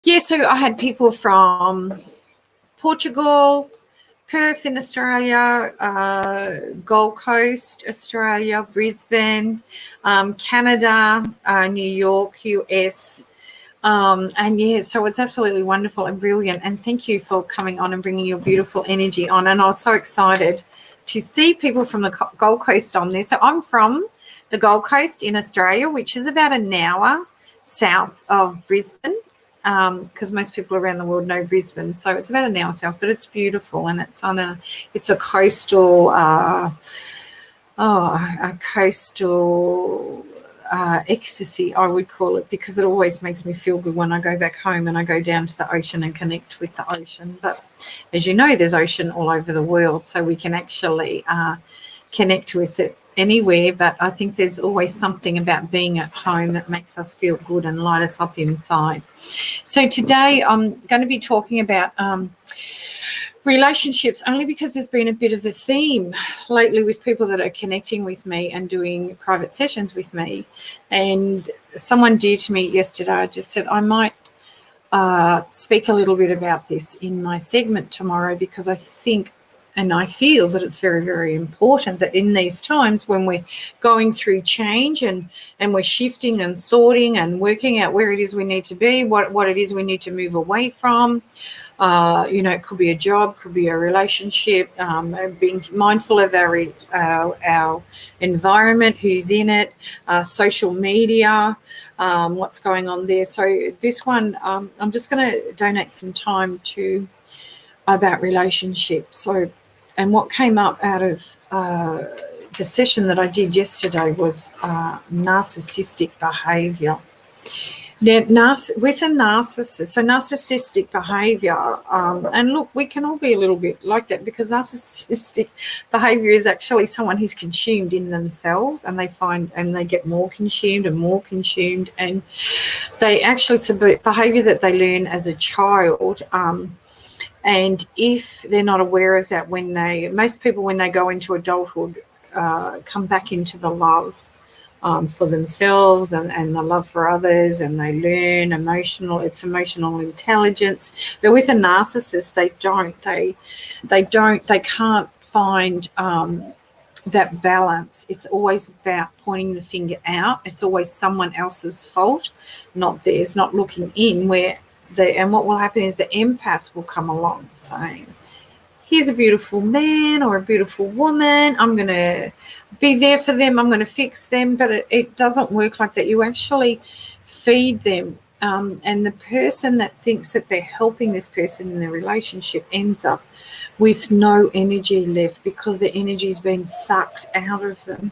Yeah, so I had people from Portugal, Perth in Australia, Gold Coast, Australia, Brisbane, Canada, New York, US. And yeah, so it's absolutely wonderful and brilliant. And thank you for coming on and bringing your beautiful energy on. And I was so excited to see people from the Gold Coast on there. So I'm from the Gold Coast in Australia, which is about an hour south of Brisbane, because most people around the world know Brisbane. So it's about an hour south, but it's beautiful, and it's a coastal, a coastal ecstasy, I would call it, because it always makes me feel good when I go back home and I go down to the ocean and connect with the ocean. But as you know, there's ocean all over the world, so we can actually connect with it anywhere. But I think there's always something about being at home that makes us feel good and light us up inside. So today I'm going to be talking about relationships, only because there's been a bit of a theme lately with people that are connecting with me and doing private sessions with me. And someone dear to me yesterday just said, I might speak a little bit about this in my segment tomorrow, because I think and I feel that it's very, very important that in these times when we're going through change and we're shifting and sorting and working out where it is we need to be, what it is we need to move away from, it could be a job, could be a relationship, being mindful of our environment, who's in it, social media, what's going on there. So this one, I'm just going to donate some time to about relationships. So, and what came up out of the session that I did yesterday was narcissistic behavior. Now, with a narcissist, so narcissistic behavior, and look, we can all be a little bit like that, because narcissistic behavior is actually someone who's consumed in themselves, and they get more consumed, and they actually, it's a behavior that they learn as a child. And if they're not aware of that, most people, when they go into adulthood, come back into the love for themselves and the love for others, and they learn it's emotional intelligence. But with a narcissist, they can't find that balance. It's always about pointing the finger out. It's always someone else's fault, not theirs, not looking in. And what will happen is the empath will come along saying, here's a beautiful man or a beautiful woman, I'm going to be there for them, I'm going to fix them. But it doesn't work like that. You actually feed them, and the person that thinks that they're helping this person in the relationship ends up with no energy left, because the energy's been sucked out of them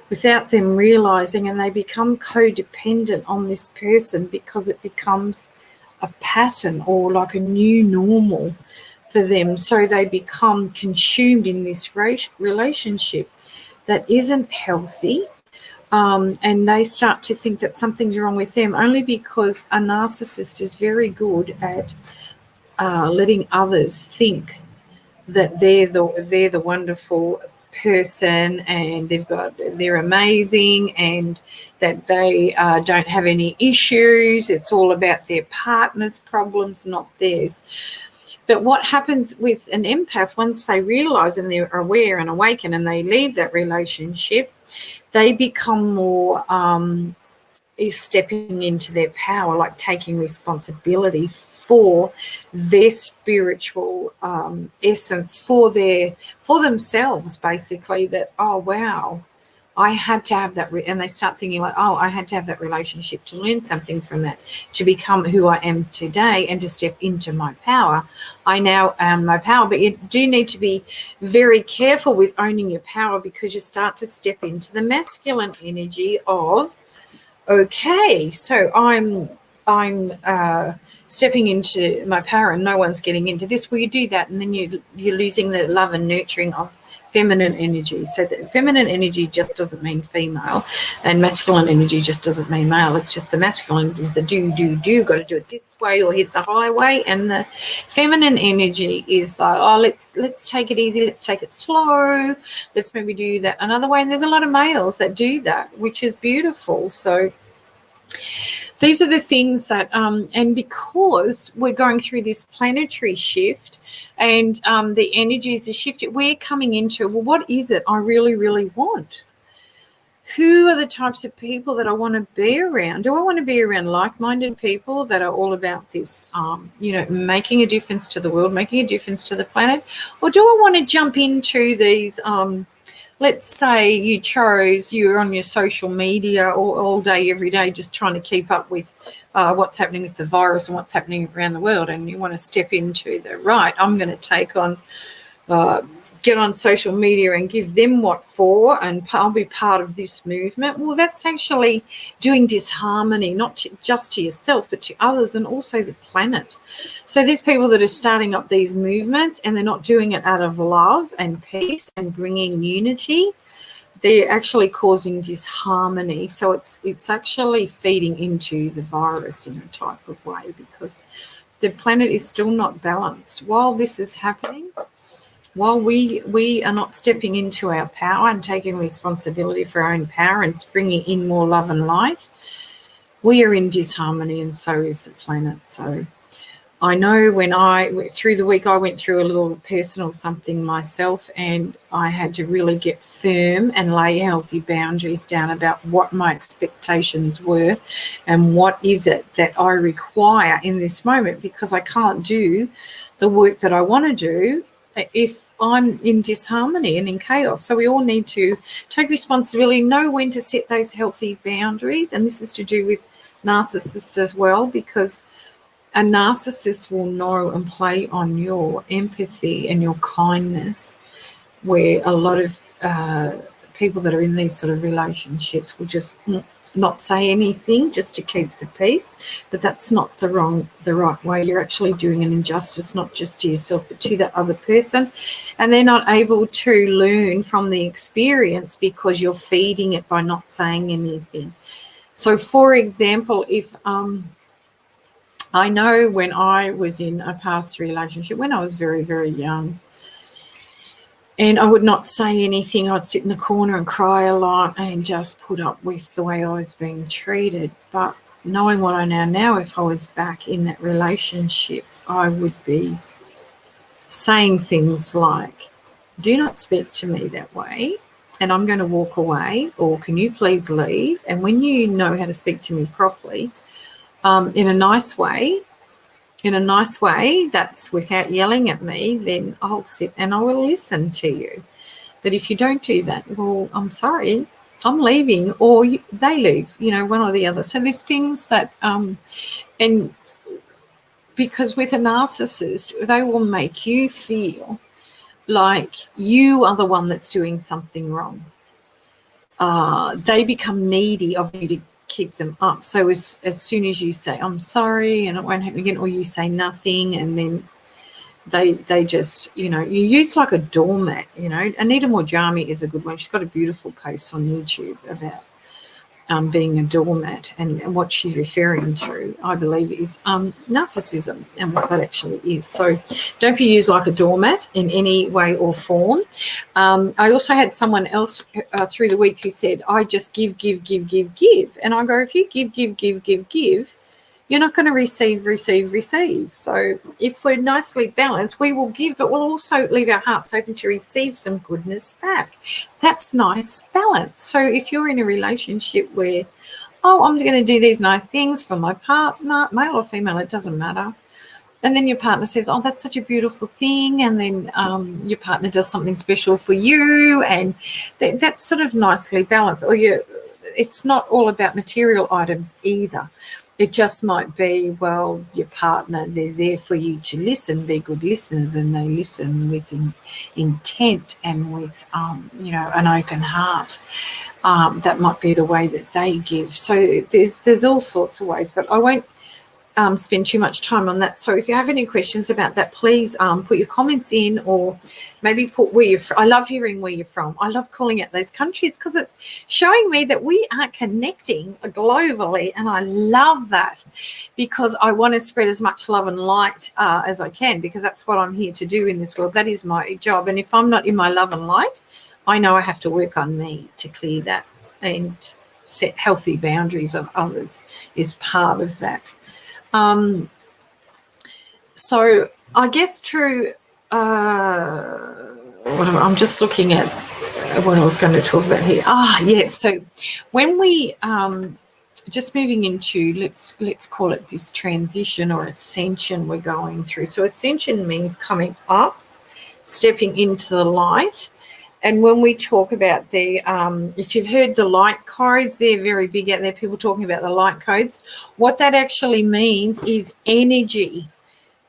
without them realizing, and they become codependent on this person because it becomes a pattern or like a new normal for them. So they become consumed in this relationship that isn't healthy, and they start to think that something's wrong with them, only because a narcissist is very good at letting others think that they're the wonderful person, and they're amazing, and that they don't have any issues. It's all about their partner's problems, not theirs. But what happens with an empath, once they realize and they're aware and awaken and they leave that relationship, they become more stepping into their power, like taking responsibility for their spiritual essence, for themselves, basically, that, oh, wow, I had to have that, and they start thinking like, oh, I had to have that relationship to learn something from that, to become who I am today and to step into my power. I now am my power. But you do need to be very careful with owning your power, because you start to step into the masculine energy of, okay, so I'm stepping into my power and no one's getting into this. Well, you do that, and then you're losing the love and nurturing of feminine energy. So the feminine energy just doesn't mean female, and masculine energy just doesn't mean male. It's just the masculine is the do, got to do it this way or hit the highway, and the feminine energy is like, oh, let's take it easy, let's take it slow, let's maybe do that another way. And there's a lot of males that do that, which is beautiful. So these are the things that, and because we're going through this planetary shift and the energies are shifting, we're coming into, well, what is it I really, really want? Who are the types of people that I want to be around? Do I want to be around like-minded people that are all about this, making a difference to the world, making a difference to the planet? Or do I want to jump into these, let's say you're on your social media all day, every day, just trying to keep up with what's happening with the virus and what's happening around the world, and you want to step into the right, I'm going to take on get on social media and give them what for, and I'll be part of this movement. Well, that's actually doing disharmony, not just to yourself, but to others and also the planet. So there's people that are starting up these movements and they're not doing it out of love and peace and bringing unity. They're actually causing disharmony. So it's actually feeding into the virus in a type of way, because the planet is still not balanced. While this is happening, while we are not stepping into our power and taking responsibility for our own power and bringing in more love and light, we are in disharmony, and so is the planet. So I know through the week, I went through a little personal something myself, and I had to really get firm and lay healthy boundaries down about what my expectations were and what is it that I require in this moment, because I can't do the work that I want to do if I'm in disharmony and in chaos. So we all need to take responsibility, know when to set those healthy boundaries. And this is to do with narcissists as well, because a narcissist will know and play on your empathy and your kindness, where a lot of people that are in these sort of relationships will just not say anything just to keep the peace. But that's not the right way. You're actually doing an injustice, not just to yourself, but to that other person. And they're not able to learn from the experience because you're feeding it by not saying anything. So, for example, if I know when I was in a past relationship, when I was very, very young, and I would not say anything. I'd sit in the corner and cry a lot and just put up with the way I was being treated. But knowing what I now, if I was back in that relationship, I would be saying things like, do not speak to me that way, and I'm going to walk away, or can you please leave? And when you know how to speak to me properly, in a nice way, that's without yelling at me, then I'll sit and I will listen to you. But if you don't do that, well, I'm sorry, I'm leaving, or they leave, one or the other. So there's things that, and because with a narcissist, they will make you feel like you are the one that's doing something wrong. They become needy of you to keep them up. So as soon as you say, I'm sorry and it won't happen again, or you say nothing, and then they just, you use like a doormat. Anita Morjami is a good one. She's got a beautiful post on YouTube about being a doormat, and what she's referring to, I believe, is narcissism and what that actually is. So don't be used like a doormat in any way or form. I also had someone else through the week who said, I just give. And I go, if you give, you're not going to receive. So if we're nicely balanced, we will give, but we'll also leave our hearts open to receive some goodness back. That's nice balance. So if you're in a relationship where, I'm going to do these nice things for my partner, male or female, it doesn't matter. And then your partner says, that's such a beautiful thing. And then your partner does something special for you. And that's sort of nicely balanced. Or it's not all about material items either. It just might be, well, your partner, they're there for you to listen, be good listeners, and they listen with intent and with, an open heart. That might be the way that they give. So there's all sorts of ways, but I won't spend too much time on that. So if you have any questions about that, please put your comments in, or maybe put where you're from. I love hearing where you're from. I love calling out those countries because it's showing me that we are connecting globally, and I love that, because I want to spread as much love and light as I can, because that's what I'm here to do in this world. That is my job. And if I'm not in my love and light, I know I have to work on me to clear that. And set healthy boundaries of others is part of that. So I guess through I'm just looking at what I was going to talk about here. So when we just moving into, let's call it this transition or ascension we're going through. So ascension means coming up, stepping into the light. And when we talk about the, if you've heard the light codes, they're very big out there, people talking about the light codes. What that actually means is energy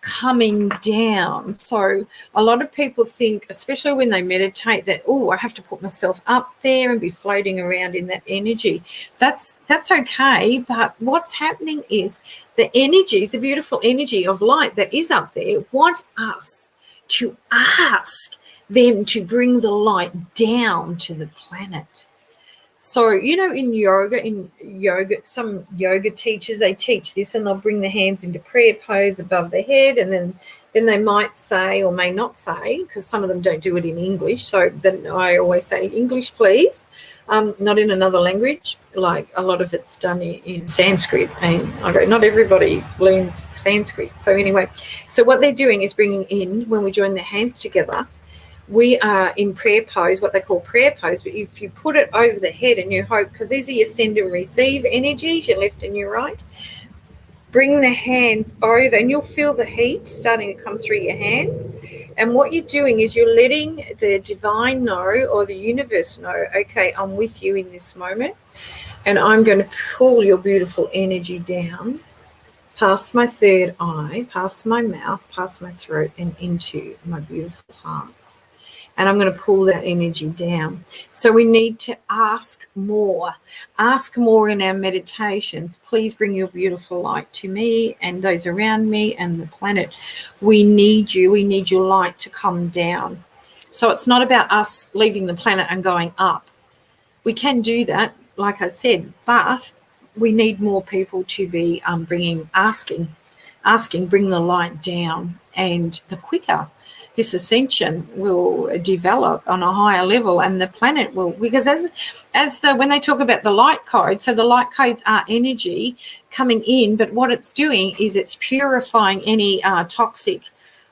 coming down. So a lot of people think, especially when they meditate, that, oh, I have to put myself up there and be floating around in that energy. That's okay, but what's happening is the energies, the beautiful energy of light that is up there, want us to ask them to bring the light down to the planet. So, you know, in yoga, some yoga teachers, they teach this, and they'll bring their hands into prayer pose above their head, and then they might say, or may not say, because some of them don't do it in English. So, but I always say, English, please, not in another language. Like a lot of it's done in Sanskrit, and I go, not everybody learns Sanskrit. So anyway, so what they're doing is bringing in, when we join their hands together, we are in prayer pose, what they call prayer pose, but if you put it over the head and you hope, because these are your send and receive energies, your left and your right, bring the hands over and you'll feel the heat starting to come through your hands. And what you're doing is you're letting the divine know, or the universe know, okay, I'm with you in this moment, and I'm going to pull your beautiful energy down past my third eye, past my mouth, past my throat, and into my beautiful heart. And I'm going to pull that energy down. So we need to ask more in our meditations. Please bring your beautiful light to me and those around me and the planet. We need you. We need your light to come down. So it's not about us leaving the planet and going up. We can do that, like I said, but we need more people to be asking, bring the light down. And the quicker this ascension will develop on a higher level, and the planet will, because when they talk about the light code, so the light codes are energy coming in, but what it's doing is it's purifying any toxic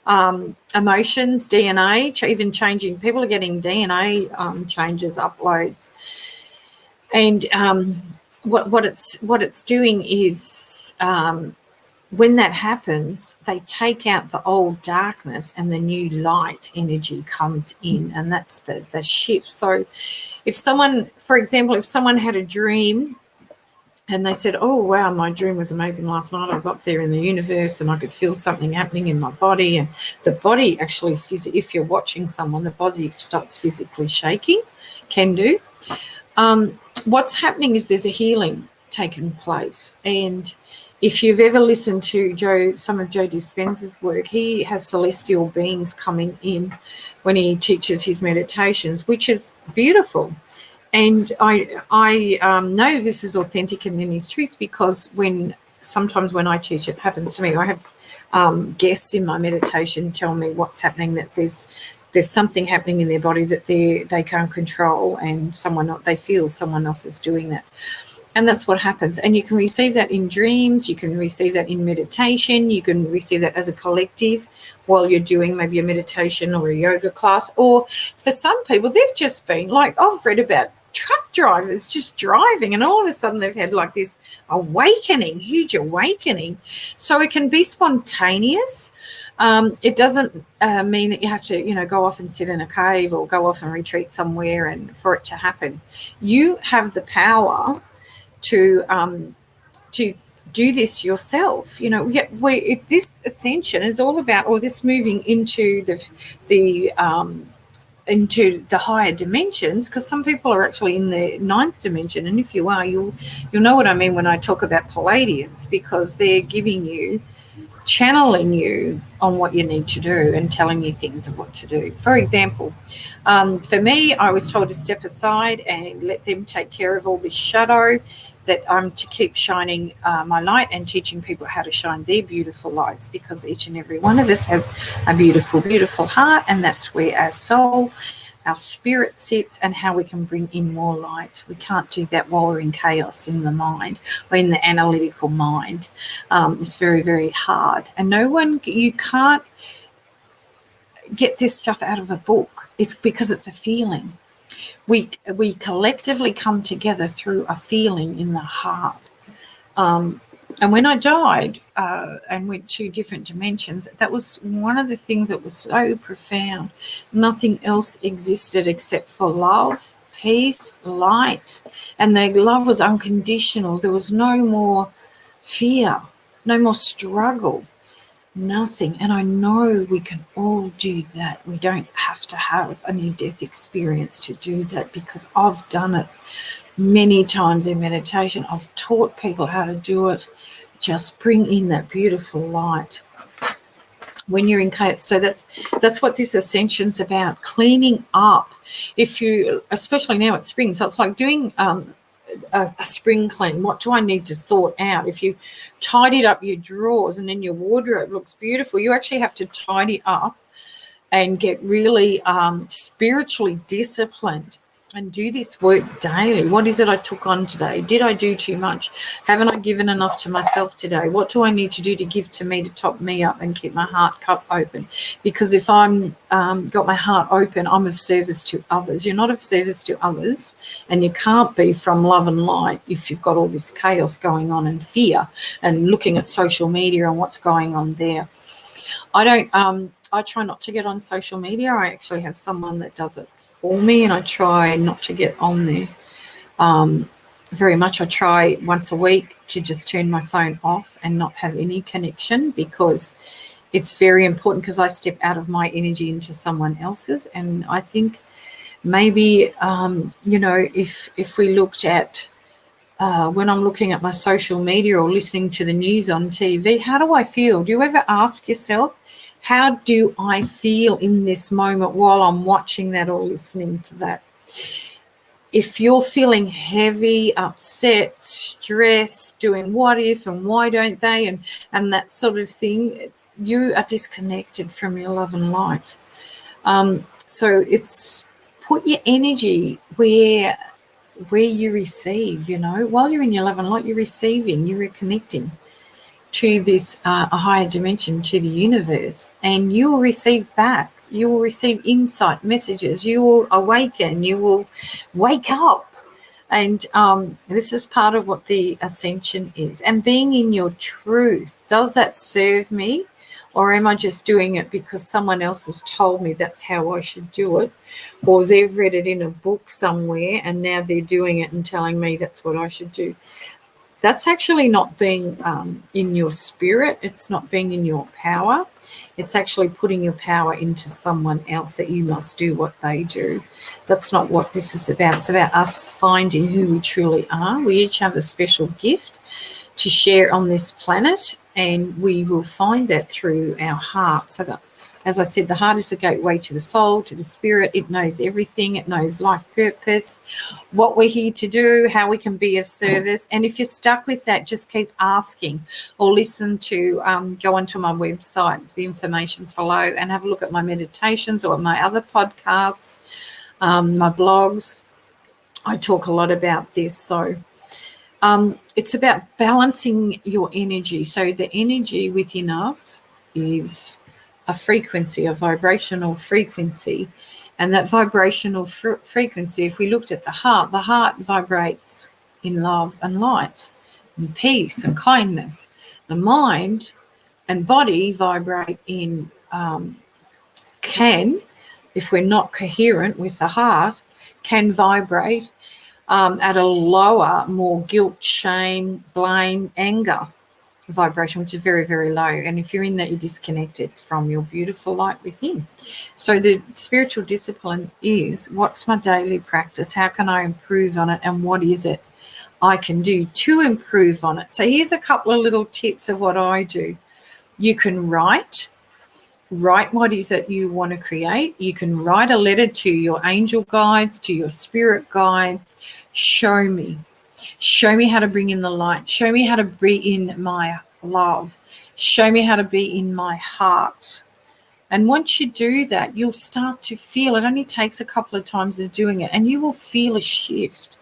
emotions, DNA, even changing. People are getting DNA changes, uploads, and what it's doing is, when that happens, they take out the old darkness and the new light energy comes in, and that's the shift. So if someone, for example, if someone had a dream and they said, oh, wow, my dream was amazing last night. I was up there in the universe and I could feel something happening in my body. And the body actually, if you're watching someone, the body starts physically shaking, can do. What's happening is there's a healing taking place. And if you've ever listened to some of Joe Dispenza's work, he has celestial beings coming in when he teaches his meditations, which is beautiful. And I know this is authentic and in his truth, because sometimes when I teach, it happens to me. I have guests in my meditation tell me what's happening, that there's something happening in their body that they can't control, and they feel someone else is doing that. And that's what happens. And you can receive that in dreams. You can receive that in meditation. You can receive that as a collective while you're doing maybe a meditation or a yoga class. Or for some people, they've just been, like, I've read about truck drivers just driving, and all of a sudden they've had like this huge awakening. So it can be spontaneous. It doesn't mean that you have to, go off and sit in a cave or go off and retreat somewhere and for it to happen. You have the power to do this yourself. This ascension is all about, or this moving into into the higher dimensions, because some people are actually in the 9th dimension, and if you are, you'll know what I mean when I talk about Palladians, because they're channeling you on what you need to do and telling you things of what to do. For example, for me, I was told to step aside and let them take care of all this shadow, that I'm to keep shining my light and teaching people how to shine their beautiful lights, because each and every one of us has a beautiful, beautiful heart, and that's where our soul our spirit sits, and how we can bring in more light. We can't do that while we're in chaos in the mind or in the analytical mind. It's very, very hard. And you can't get this stuff out of a book. It's because it's a feeling. We collectively come together through a feeling in the heart. And when I died and went to different dimensions, that was one of the things that was so profound. Nothing else existed except for love, peace, light. And the love was unconditional. There was no more fear, no more struggle, nothing. And I know we can all do that. We don't have to have a near-death experience to do that, because I've done it many times in meditation. I've taught people how to do it. Just bring in that beautiful light when you're in chaos. So that's what this Ascension's about, cleaning up. Especially now it's spring, so it's like doing a spring clean. What do I need to sort out? If you tidied up your drawers and then your wardrobe looks beautiful, you actually have to tidy up and get really spiritually disciplined and do this work daily. What is it I took on today? Did I do too much? Haven't I given enough to myself today? What do I need to do to give to me, to top me up and keep my heart cup open? Because if I'm got my heart open, I'm of service to others. You're not of service to others, and you can't be from love and light if you've got all this chaos going on and fear and looking at social media and what's going on there. I try not to get on social media. I actually have someone that does it for me, and I try not to get on there very much. I try once a week to just turn my phone off and not have any connection, because it's very important, because I step out of my energy into someone else's. And I think maybe, if we looked at when I'm looking at my social media or listening to the news on TV, how do I feel? Do you ever ask yourself, how do I feel in this moment while I'm watching that or listening to that? If you're feeling heavy, upset, stressed, doing what if and why don't they and that sort of thing, you are disconnected from your love and light. So it's put your energy where you receive, while you're in your love and light, you're receiving, you're reconnecting to this a higher dimension, to the universe, and you will receive back. You will receive insight, messages. You will awaken. You will wake up. And this is part of what the Ascension is. And being in your truth, does that serve me? Or am I just doing it because someone else has told me that's how I should do it? Or they've read it in a book somewhere and now they're doing it and telling me that's what I should do. That's actually not being in your spirit. It's not being in your power. It's actually putting your power into someone else, that you must do what they do. That's not what this is about. It's about us finding who we truly are. We each have a special gift to share on this planet, and we will find that through our heart. So that, as I said, the heart is the gateway to the soul, to the spirit. It knows everything. It knows life purpose, what we're here to do, how we can be of service. And if you're stuck with that, just keep asking, or listen to, go onto my website, the information's below, and have a look at my meditations or my other podcasts, my blogs. I talk a lot about this. So it's about balancing your energy. So the energy within us is a frequency, a vibrational frequency. And that vibrational frequency, if we looked at the heart vibrates in love and light and peace and kindness. The mind and body vibrate in, if we're not coherent with the heart, can vibrate at a lower, more guilt, shame, blame, anger vibration, which is very, very low. And if you're in that, you're disconnected from your beautiful light within. So the spiritual discipline is, what's my daily practice? How can I improve on it? And what is it I can do to improve on it? So here's a couple of little tips of what I do. You can write what is it you want to create. You can write a letter to your angel guides, to your spirit guides. Show me how to bring in the light. Show me how to bring in my love. Show me how to be in my heart. And once you do that, you'll start to feel, it only takes a couple of times of doing it, and you will feel a shift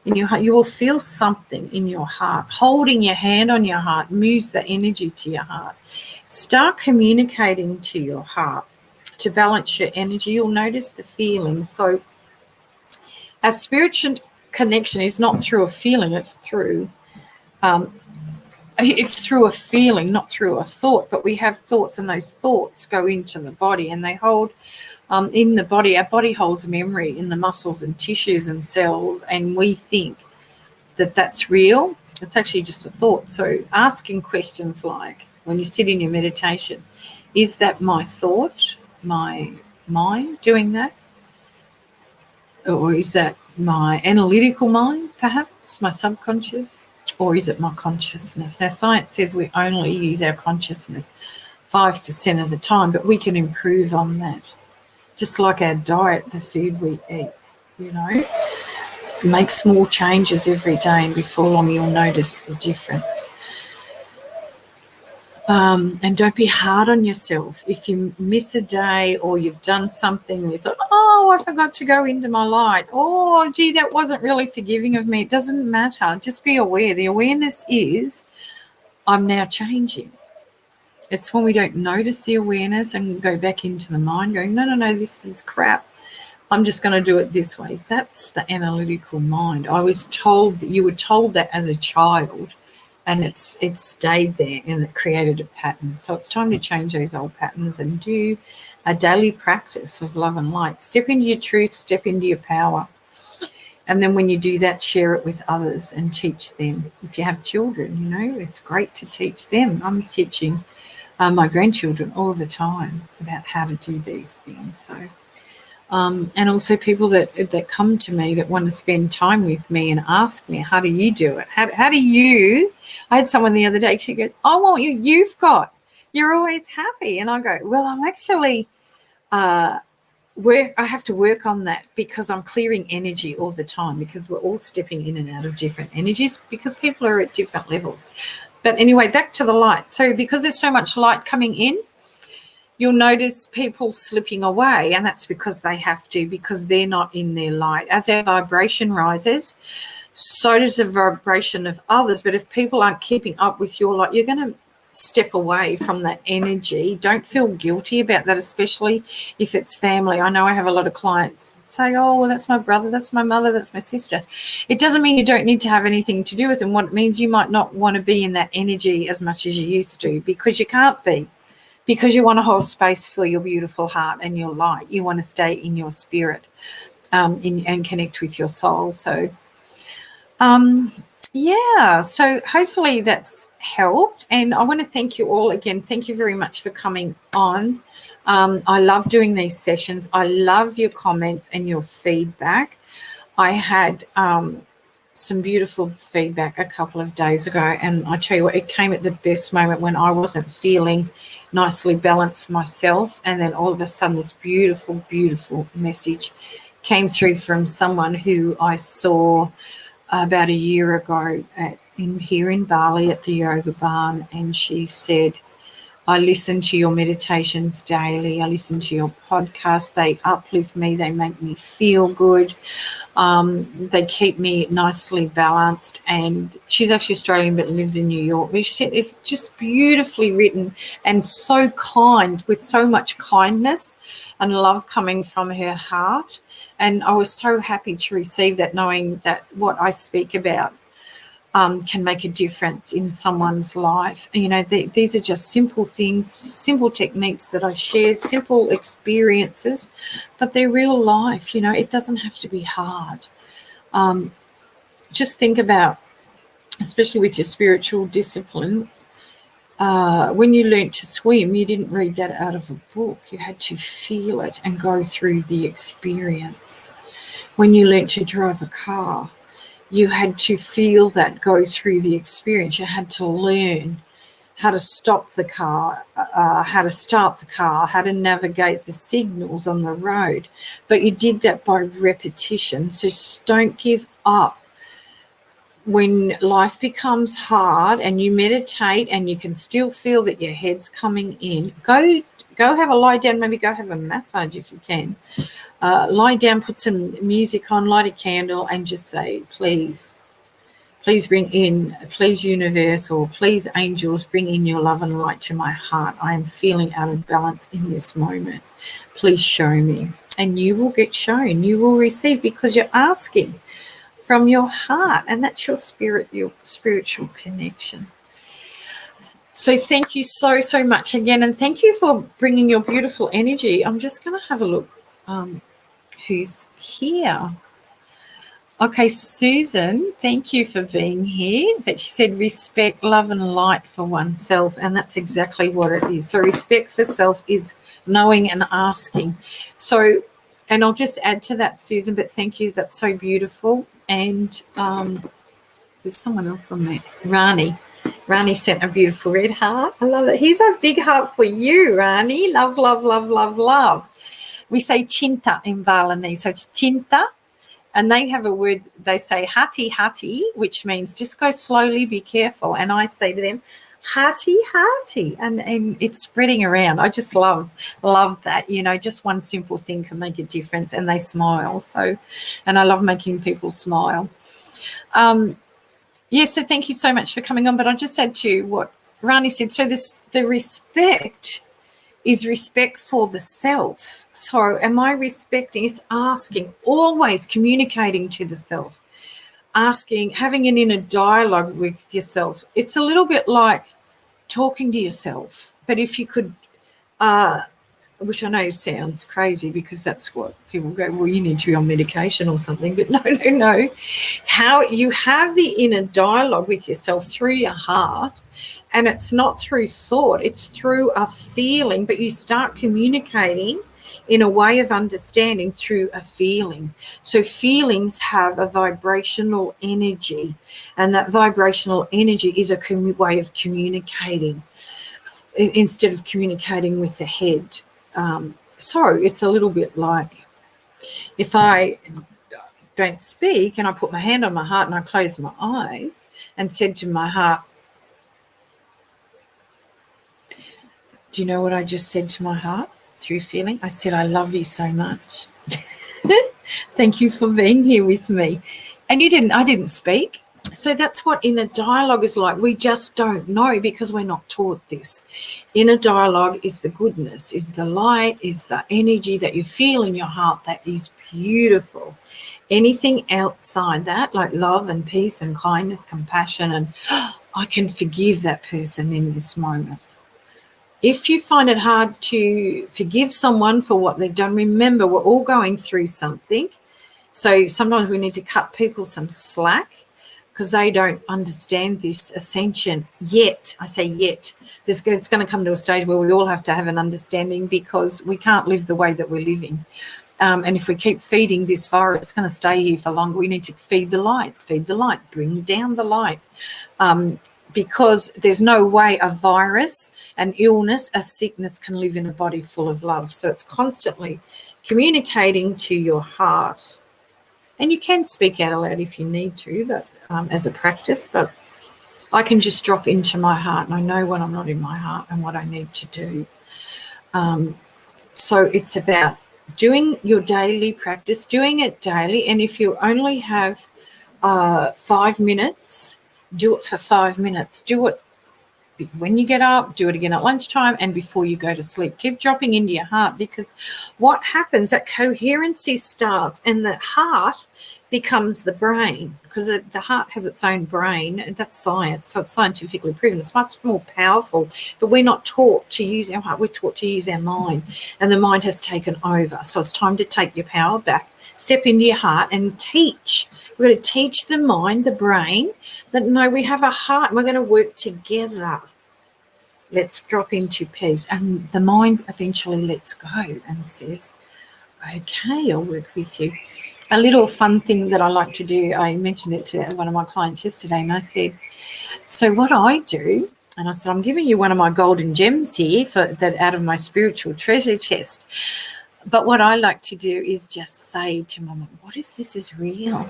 in your heart. You will feel something in your heart. Holding your hand on your heart moves the energy to your heart. Start communicating to your heart to balance your energy. You'll notice the feeling. So our spiritual connection is not through a feeling, it's through a feeling, not through a thought. But we have thoughts, and those thoughts go into the body, and they hold in the body. Our body holds memory in the muscles and tissues and cells, and we think that that's real. It's actually just a thought. So asking questions like, when you sit in your meditation, is that my thought, my mind doing that? Or is that my analytical mind, perhaps, my subconscious? Or is it my consciousness? Now, science says we only use our consciousness 5% of the time, but we can improve on that. Just like our diet, the food we eat, make small changes every day, and before long you'll notice the difference. And don't be hard on yourself. If you miss a day, or you've done something, you thought, oh, I forgot to go into my light. Oh, gee, that wasn't really forgiving of me. It doesn't matter. Just be aware. The awareness is, I'm now changing. It's when we don't notice the awareness and go back into the mind going, no, this is crap. I'm just going to do it this way. That's the analytical mind. I was told that you were told that as a child, and it stayed there, and it created a pattern. So it's time to change those old patterns and do a daily practice of love and light. Step into your truth, step into your power. And then when you do that, share it with others and teach them. If you have children, it's great to teach them. I'm teaching my grandchildren all the time about how to do these things. So and also people that come to me that want to spend time with me and ask me, how do you do it? How do you? I had someone the other day, she goes, I want you've got. You're always happy. And I go, well, I'm actually I have to work on that, because I'm clearing energy all the time, because we're all stepping in and out of different energies, because people are at different levels. But anyway, back to the light. So because there's so much light coming in, you'll notice people slipping away, and that's because they have to, because they're not in their light. As our vibration rises, so does the vibration of others. But if people aren't keeping up with your light, you're going to step away from that energy. Don't feel guilty about that, especially if it's family. I know I have a lot of clients say, oh, well, that's my brother, that's my mother, that's my sister. It doesn't mean you don't need to have anything to do with them. What it means, you might not want to be in that energy as much as you used to, because you can't be. Because you want to hold space for your beautiful heart and your light. You want to stay in your spirit and connect with your soul. So, so hopefully that's helped. And I want to thank you all again. Thank you very much for coming on. I love doing these sessions. I love your comments and your feedback. I had some beautiful feedback a couple of days ago, and I tell you what, it came at the best moment when I wasn't feeling nicely balanced myself, and then all of a sudden this beautiful message came through from someone who I saw about a year ago here in Bali at the yoga barn, and she said, I listen to your meditations daily. I listen to your podcast. They uplift me. They make me feel good. They keep me nicely balanced. And she's actually Australian but lives in New York. But she said it's just beautifully written and so kind, with so much kindness and love coming from her heart. And I was so happy to receive that, knowing that what I speak about can make a difference in someone's life. These are just simple things, simple techniques that I share, simple experiences, but they're real life. It doesn't have to be hard. Just think about, especially with your spiritual discipline, when you learnt to swim, you didn't read that out of a book. You had to feel it and go through the experience. When you learnt to drive a car, you had to feel that, go through the experience. You had to learn how to stop the car, how to start the car, how to navigate the signals on the road. But you did that by repetition. So don't give up. When life becomes hard and you meditate and you can still feel that your head's coming in, go go have a lie down, maybe go have a massage if you can. Lie down, put some music on, light a candle, and just say, please bring in, please universe, or please angels, bring in your love and light to my heart. I am feeling out of balance in this moment. Please show me. And you will get shown, you will receive, because you're asking from your heart, and that's your spirit, your spiritual connection. So thank you so, so much again, and thank you for bringing your beautiful energy. I'm just going to have a look who's here. Okay, Susan, thank you for being here. But she said respect, love and light for oneself, and that's exactly what it is. So respect for self is knowing and asking. So, and I'll just add to that, Susan, but thank you. That's so beautiful. And there's someone else on there. Rani sent a beautiful red heart. I love it. Here's a big heart for you, Rani. Love, love, love, love, love. We say cinta in Balinese. So it's cinta. And they have a word, they say hati hati, which means just go slowly, be careful. And I say to them, hati hati. And it's spreading around. I just love that. You know, just one simple thing can make a difference, and they smile. So, and I love making people smile. So thank you so much for coming on. But I just said to what Rani said, so the respect is respect for the self. So am I respecting? It's asking, always communicating to the self, asking, having an inner dialogue with yourself. It's a little bit like talking to yourself. But if you could, which I know sounds crazy because that's what people go, well, you need to be on medication or something. But no. How you have the inner dialogue with yourself through your heart. And it's not through thought, it's through a feeling, but you start communicating in a way of understanding through a feeling. So feelings have a vibrational energy, and that vibrational energy is a way of communicating instead of communicating with the head. So it's a little bit like if I don't speak and I put my hand on my heart and I close my eyes and said to my heart, do you know what I just said to my heart through feeling? I said, I love you so much. Thank you for being here with me. And I didn't speak. So that's what inner dialogue is like. We just don't know because we're not taught this. Inner dialogue is the goodness, is the light, is the energy that you feel in your heart that is beautiful. Anything outside that, like love and peace and kindness, compassion, and I can forgive that person in this moment. If you find it hard to forgive someone for what they've done, remember we're all going through something. So sometimes we need to cut people some slack because they don't understand this ascension yet. I say yet. It's going to come to a stage where we all have to have an understanding because we can't live the way that we're living. And if we keep feeding this virus, it's going to stay here for longer. We need to feed the light, bring down the light. Because there's no way a virus, an illness, a sickness can live in a body full of love. So it's constantly communicating to your heart. And you can speak out loud if you need to, but as a practice. But I can just drop into my heart, and I know when I'm not in my heart and what I need to do. So it's about doing your daily practice, doing it daily. And if you only have 5 minutes, do it for 5 minutes. Do it when you get up, do it again at lunchtime and before you go to sleep. Keep dropping into your heart, because what happens, that coherency starts and the heart becomes the brain, because the heart has its own brain, and that's science, so it's scientifically proven. It's much more powerful, but we're not taught to use our heart, we're taught to use our mind, and the mind has taken over. So it's time to take your power back, step into your heart and teach. We're going to teach the mind, the brain, that no, we have a heart and we're going to work together. Let's drop into peace. And the mind eventually lets go and says, okay, I'll work with you. A little fun thing that I like to do, I mentioned it to one of my clients yesterday, and I said, so what I do, and I said, I'm giving you one of my golden gems here that out of my spiritual treasure chest. But what I like to do is just say to Mama, what if this is real?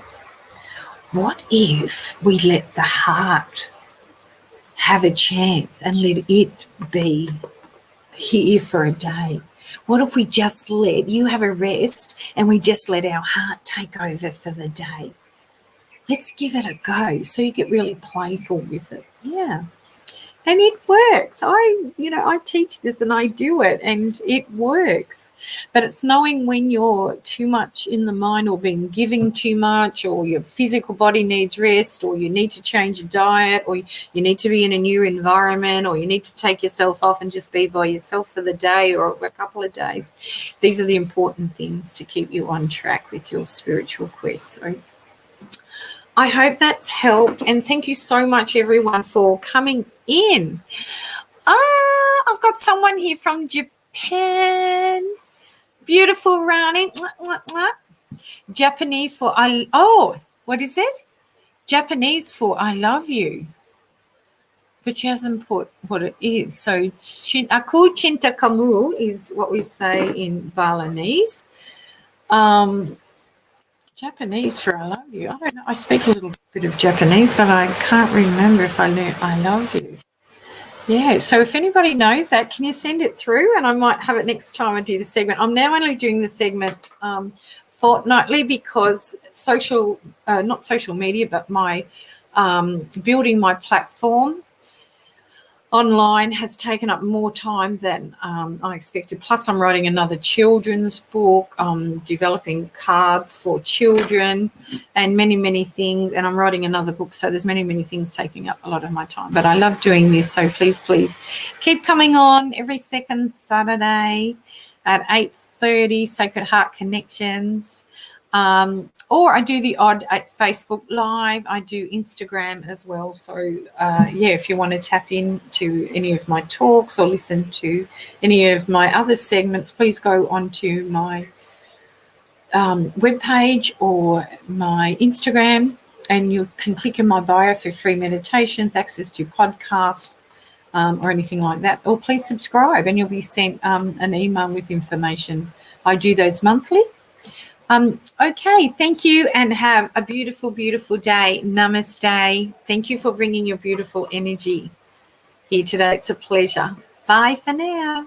What if we let the heart have a chance and let it be here for a day? What if we just let you have a rest and we just let our heart take over for the day? Let's give it a go. So you get really playful with it. Yeah. And it works. I teach this and I do it and it works. But it's knowing when you're too much in the mind or being giving too much, or your physical body needs rest, or you need to change your diet, or you need to be in a new environment, or you need to take yourself off and just be by yourself for the day or a couple of days. These are the important things to keep you on track with your spiritual quest. So I hope that's helped, and thank you so much, everyone, for coming in. I've got someone here from Japan. Beautiful, Rani. Japanese for what is it? Japanese for I love you. But she hasn't put what it is. So, aku cinta kamu is what we say in Balinese. Japanese for I love you. I don't know. I speak a little bit of Japanese, but I can't remember if I learned I love you. Yeah, so if anybody knows that, can you send it through? And I might have it next time I do the segment. I'm now only doing the segment fortnightly because not social media, but my building my platform online has taken up more time than I expected. Plus, I'm writing another children's book. I'm developing cards for children and many, many things. And I'm writing another book. So there's many, many things taking up a lot of my time. But I love doing this. So please, please keep coming on every second Saturday at 8:30, Sacred Heart Connections. Or I do the odd at Facebook Live. I do Instagram as well. So, if you want to tap into any of my talks or listen to any of my other segments, please go onto my webpage or my Instagram, and you can click in my bio for free meditations, access to podcasts, or anything like that. Or please subscribe and you'll be sent an email with information. I do those monthly. Okay, thank you and have a beautiful, beautiful day. Namaste. Thank you for bringing your beautiful energy here today. It's a pleasure. Bye for now.